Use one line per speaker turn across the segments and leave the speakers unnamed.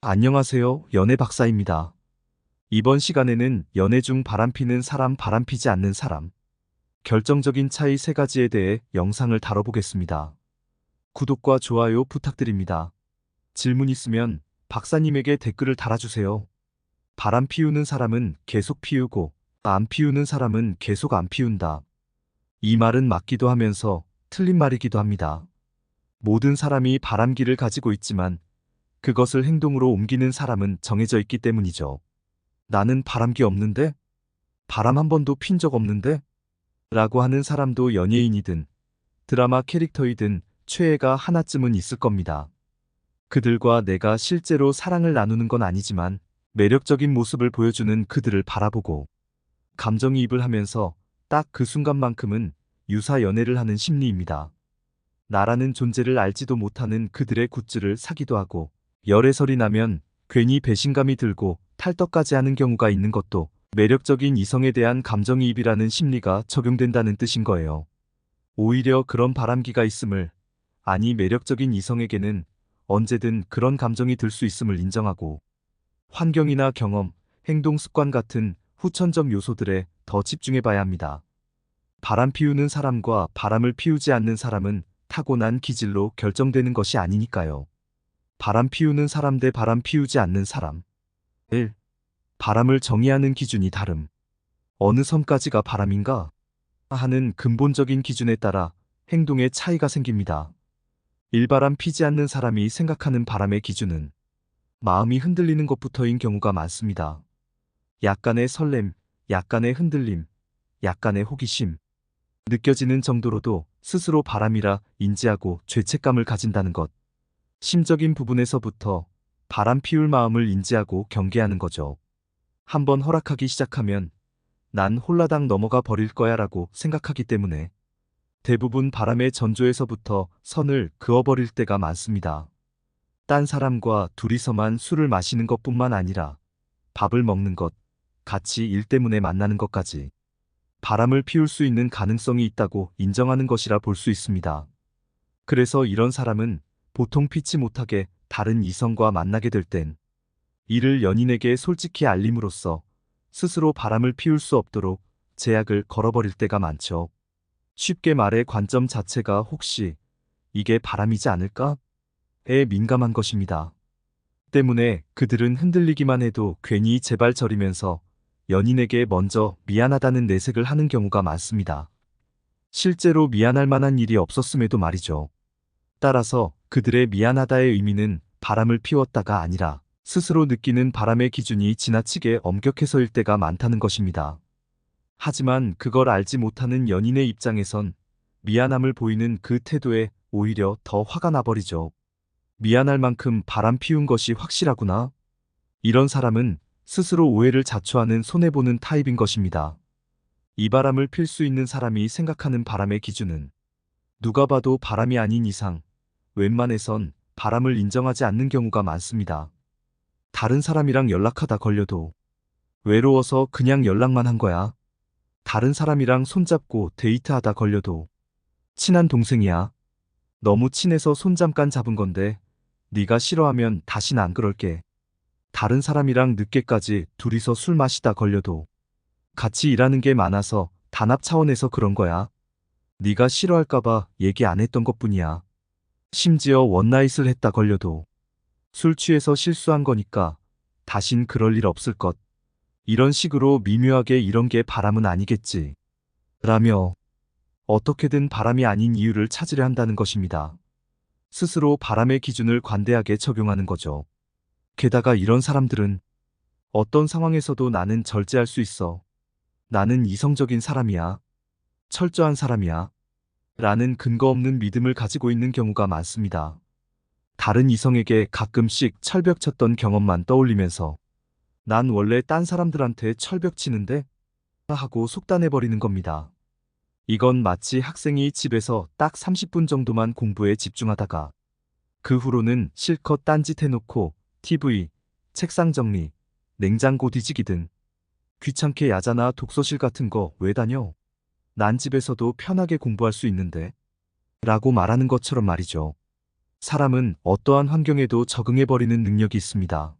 안녕하세요. 연애 박사입니다. 이번 시간에는 연애 중 바람피는 사람, 바람피지 않는 사람, 결정적인 차이 세 가지에 대해 영상을 다뤄보겠습니다. 구독과 좋아요 부탁드립니다. 질문 있으면 박사님에게 댓글을 달아주세요. 바람 피우는 사람은 계속 피우고, 안 피우는 사람은 계속 안 피운다. 이 말은 맞기도 하면서 틀린 말이기도 합니다. 모든 사람이 바람기를 가지고 있지만, 그것을 행동으로 옮기는 사람은 정해져 있기 때문이죠. 나는 바람기 없는데? 바람 한 번도 핀 적 없는데? 라고 하는 사람도 연예인이든 드라마 캐릭터이든 최애가 하나쯤은 있을 겁니다. 그들과 내가 실제로 사랑을 나누는 건 아니지만 매력적인 모습을 보여주는 그들을 바라보고 감정이입을 하면서 딱 그 순간만큼은 유사 연애를 하는 심리입니다. 나라는 존재를 알지도 못하는 그들의 굿즈를 사기도 하고 열애설이 나면 괜히 배신감이 들고 탈덕까지 하는 경우가 있는 것도 매력적인 이성에 대한 감정이입이라는 심리가 적용된다는 뜻인 거예요. 오히려 그런 바람기가 있음을, 아니 매력적인 이성에게는 언제든 그런 감정이 들 수 있음을 인정하고 환경이나 경험, 행동 습관 같은 후천적 요소들에 더 집중해 봐야 합니다. 바람 피우는 사람과 바람을 피우지 않는 사람은 타고난 기질로 결정되는 것이 아니니까요. 바람 피우는 사람 대 바람 피우지 않는 사람. 1. 바람을 정의하는 기준이 다름. 어느 선까지가 바람인가? 하는 근본적인 기준에 따라 행동에 차이가 생깁니다. 일바람 피지 않는 사람이 생각하는 바람의 기준은 마음이 흔들리는 것부터인 경우가 많습니다. 약간의 설렘, 약간의 흔들림, 약간의 호기심, 느껴지는 정도로도 스스로 바람이라 인지하고 죄책감을 가진다는 것. 심적인 부분에서부터 바람 피울 마음을 인지하고 경계하는 거죠. 한번 허락하기 시작하면 난 홀라당 넘어가 버릴 거야 라고 생각하기 때문에 대부분 바람의 전조에서부터 선을 그어버릴 때가 많습니다. 딴 사람과 둘이서만 술을 마시는 것뿐만 아니라 밥을 먹는 것, 같이 일 때문에 만나는 것까지 바람을 피울 수 있는 가능성이 있다고 인정하는 것이라 볼 수 있습니다. 그래서 이런 사람은 보통 피치 못하게 다른 이성과 만나게 될 땐 이를 연인에게 솔직히 알림으로써 스스로 바람을 피울 수 없도록 제약을 걸어버릴 때가 많죠. 쉽게 말해 관점 자체가 혹시 이게 바람이지 않을까? 에 민감한 것입니다. 때문에 그들은 흔들리기만 해도 괜히 제발저리면서 연인에게 먼저 미안하다는 내색을 하는 경우가 많습니다. 실제로 미안할 만한 일이 없었음에도 말이죠. 따라서 그들의 미안하다의 의미는 바람을 피웠다가 아니라 스스로 느끼는 바람의 기준이 지나치게 엄격해서일 때가 많다는 것입니다. 하지만 그걸 알지 못하는 연인의 입장에선 미안함을 보이는 그 태도에 오히려 더 화가 나버리죠. 미안할 만큼 바람 피운 것이 확실하구나. 이런 사람은 스스로 오해를 자초하는 손해보는 타입인 것입니다. 이 바람을 필 수 있는 사람이 생각하는 바람의 기준은 누가 봐도 바람이 아닌 이상 웬만해선 바람을 인정하지 않는 경우가 많습니다. 다른 사람이랑 연락하다 걸려도 외로워서 그냥 연락만 한 거야. 다른 사람이랑 손잡고 데이트하다 걸려도 친한 동생이야. 너무 친해서 손 잠깐 잡은 건데 네가 싫어하면 다신 안 그럴게. 다른 사람이랑 늦게까지 둘이서 술 마시다 걸려도 같이 일하는 게 많아서 단합 차원에서 그런 거야. 네가 싫어할까봐 얘기 안 했던 것뿐이야. 심지어 원나잇을 했다 걸려도 술 취해서 실수한 거니까 다신 그럴 일 없을 것. 이런 식으로 미묘하게 이런 게 바람은 아니겠지. 라며 어떻게든 바람이 아닌 이유를 찾으려 한다는 것입니다. 스스로 바람의 기준을 관대하게 적용하는 거죠. 게다가 이런 사람들은 어떤 상황에서도 나는 절제할 수 있어. 나는 이성적인 사람이야. 철저한 사람이야. 라는 근거 없는 믿음을 가지고 있는 경우가 많습니다. 다른 이성에게 가끔씩 철벽 쳤던 경험만 떠올리면서 난 원래 딴 사람들한테 철벽 치는데? 하고 속단해버리는 겁니다. 이건 마치 학생이 집에서 딱 30분 정도만 공부에 집중하다가 그 후로는 실컷 딴짓 해놓고 TV, 책상 정리, 냉장고 뒤지기 등 귀찮게 야자나 독서실 같은 거 왜 다녀? 난 집에서도 편하게 공부할 수 있는데? 라고 말하는 것처럼 말이죠. 사람은 어떠한 환경에도 적응해버리는 능력이 있습니다.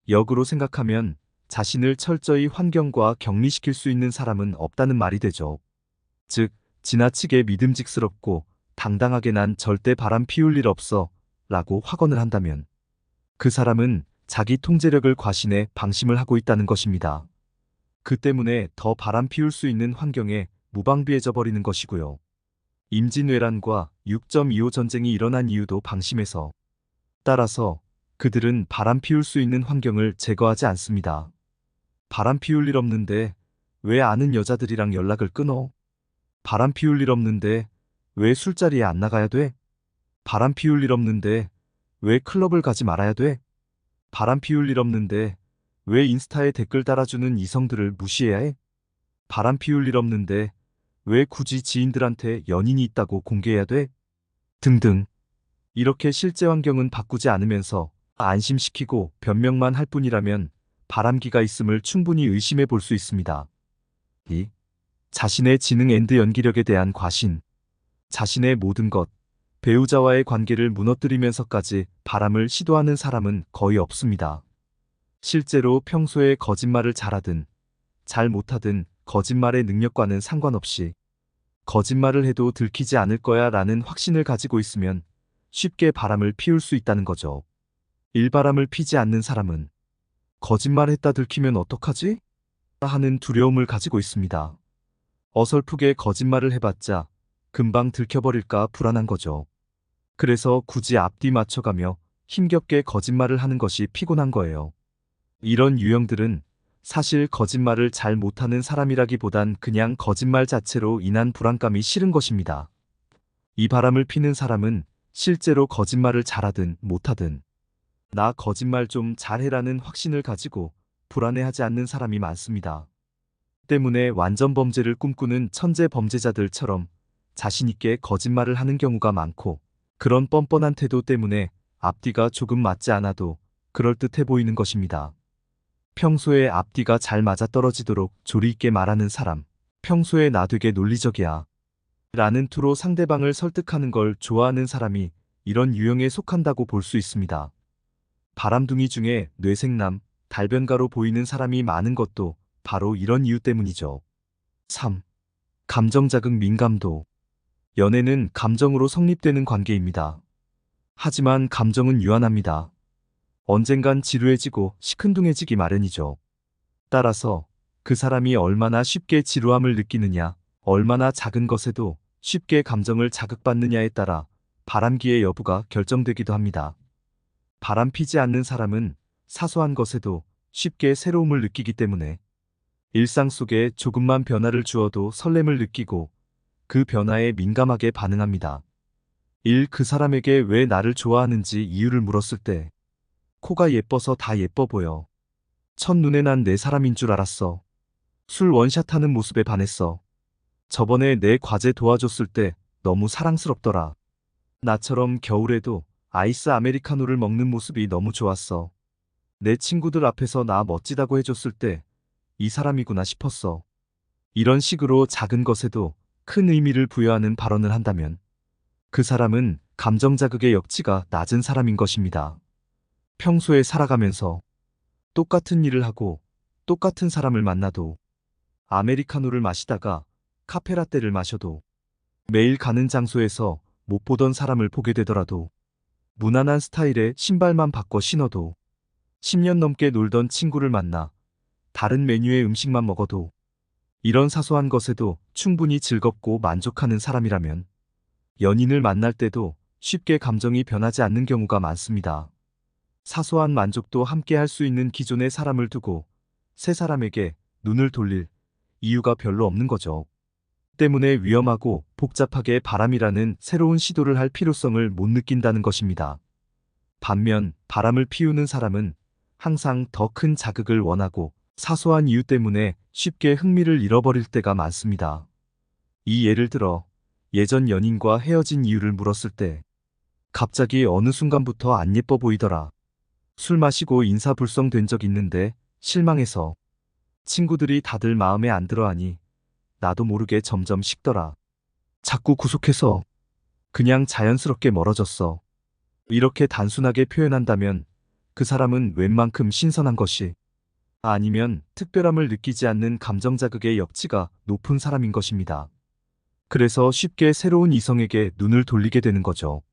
역으로 생각하면 자신을 철저히 환경과 격리시킬 수 있는 사람은 없다는 말이 되죠. 즉, 지나치게 믿음직스럽고 당당하게 난 절대 바람 피울 일 없어 라고 확언을 한다면 그 사람은 자기 통제력을 과신해 방심을 하고 있다는 것입니다. 그 때문에 더 바람 피울 수 있는 환경에 무방비해져 버리는 것이고요. 임진왜란과 6.25 전쟁이 일어난 이유도 방심해서 따라서 그들은 바람 피울 수 있는 환경을 제거하지 않습니다. 바람 피울 일 없는데 왜 아는 여자들이랑 연락을 끊어? 바람 피울 일 없는데 왜 술자리에 안 나가야 돼? 바람 피울 일 없는데 왜 클럽을 가지 말아야 돼? 바람 피울 일 없는데 왜 인스타에 댓글 달아주는 이성들을 무시해야 해? 바람 피울 일 없는데 왜 굳이 지인들한테 연인이 있다고 공개해야 돼? 등등. 이렇게 실제 환경은 바꾸지 않으면서 안심시키고 변명만 할 뿐이라면 바람기가 있음을 충분히 의심해 볼 수 있습니다. 2. 자신의 지능 앤드 연기력에 대한 과신. 자신의 모든 것, 배우자와의 관계를 무너뜨리면서까지 바람을 시도하는 사람은 거의 없습니다. 실제로 평소에 거짓말을 잘하든 잘 못하든 거짓말의 능력과는 상관없이 거짓말을 해도 들키지 않을 거야 라는 확신을 가지고 있으면 쉽게 바람을 피울 수 있다는 거죠. 일바람을 피지 않는 사람은 거짓말했다 들키면 어떡하지? 하는 두려움을 가지고 있습니다. 어설프게 거짓말을 해봤자 금방 들켜버릴까 불안한 거죠. 그래서 굳이 앞뒤 맞춰가며 힘겹게 거짓말을 하는 것이 피곤한 거예요. 이런 유형들은 사실 거짓말을 잘 못하는 사람이라기보단 그냥 거짓말 자체로 인한 불안감이 싫은 것입니다. 이 바람을 피는 사람은 실제로 거짓말을 잘하든 못하든 나 거짓말 좀 잘해라는 확신을 가지고 불안해하지 않는 사람이 많습니다. 때문에 완전 범죄를 꿈꾸는 천재 범죄자들처럼 자신있게 거짓말을 하는 경우가 많고 그런 뻔뻔한 태도 때문에 앞뒤가 조금 맞지 않아도 그럴듯해 보이는 것입니다. 평소에 앞뒤가 잘 맞아떨어지도록 조리 있게 말하는 사람, 평소에 나 되게 논리적이야 라는 투로 상대방을 설득하는 걸 좋아하는 사람이 이런 유형에 속한다고 볼 수 있습니다. 바람둥이 중에 뇌생남, 달변가로 보이는 사람이 많은 것도 바로 이런 이유 때문이죠. 3. 감정 자극 민감도. 연애는 감정으로 성립되는 관계입니다. 하지만 감정은 유한합니다. 언젠간 지루해지고 시큰둥해지기 마련이죠. 따라서 그 사람이 얼마나 쉽게 지루함을 느끼느냐, 얼마나 작은 것에도 쉽게 감정을 자극받느냐에 따라 바람기의 여부가 결정되기도 합니다. 바람 피지 않는 사람은 사소한 것에도 쉽게 새로움을 느끼기 때문에 일상 속에 조금만 변화를 주어도 설렘을 느끼고 그 변화에 민감하게 반응합니다. 그 사람에게 왜 나를 좋아하는지 이유를 물었을 때 코가 예뻐서 다 예뻐 보여. 첫눈에 난 내 사람인 줄 알았어. 술 원샷하는 모습에 반했어. 저번에 내 과제 도와줬을 때 너무 사랑스럽더라. 나처럼 겨울에도 아이스 아메리카노를 먹는 모습이 너무 좋았어. 내 친구들 앞에서 나 멋지다고 해줬을 때 이 사람이구나 싶었어. 이런 식으로 작은 것에도 큰 의미를 부여하는 발언을 한다면 그 사람은 감정 자극의 역치가 낮은 사람인 것입니다. 평소에 살아가면서 똑같은 일을 하고 똑같은 사람을 만나도 아메리카노를 마시다가 카페라떼를 마셔도 매일 가는 장소에서 못 보던 사람을 보게 되더라도 무난한 스타일의 신발만 바꿔 신어도 10년 넘게 놀던 친구를 만나 다른 메뉴의 음식만 먹어도 이런 사소한 것에도 충분히 즐겁고 만족하는 사람이라면 연인을 만날 때도 쉽게 감정이 변하지 않는 경우가 많습니다. 사소한 만족도 함께 할 수 있는 기존의 사람을 두고 새 사람에게 눈을 돌릴 이유가 별로 없는 거죠. 때문에 위험하고 복잡하게 바람이라는 새로운 시도를 할 필요성을 못 느낀다는 것입니다. 반면 바람을 피우는 사람은 항상 더 큰 자극을 원하고 사소한 이유 때문에 쉽게 흥미를 잃어버릴 때가 많습니다. 이 예를 들어 예전 연인과 헤어진 이유를 물었을 때 갑자기 어느 순간부터 안 예뻐 보이더라. 술 마시고 인사불성 된 적 있는데 실망해서 친구들이 다들 마음에 안 들어하니 나도 모르게 점점 식더라. 자꾸 구속해서 그냥 자연스럽게 멀어졌어. 이렇게 단순하게 표현한다면 그 사람은 웬만큼 신선한 것이 아니면 특별함을 느끼지 않는 감정 자극의 역치가 높은 사람인 것입니다. 그래서 쉽게 새로운 이성에게 눈을 돌리게 되는 거죠.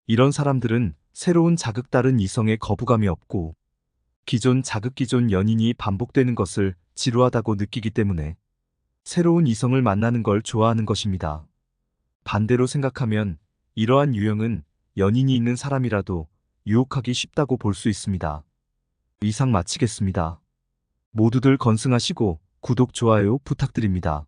이런 사람들은 새로운 자극 다른 이성에 거부감이 없고 기존 자극 기존 연인이 반복되는 것을 지루하다고 느끼기 때문에 새로운 이성을 만나는 걸 좋아하는 것입니다. 반대로 생각하면 이러한 유형은 연인이 있는 사람이라도 유혹하기 쉽다고 볼 수 있습니다. 이상 마치겠습니다. 모두들 건승하시고 구독, 좋아요 부탁드립니다.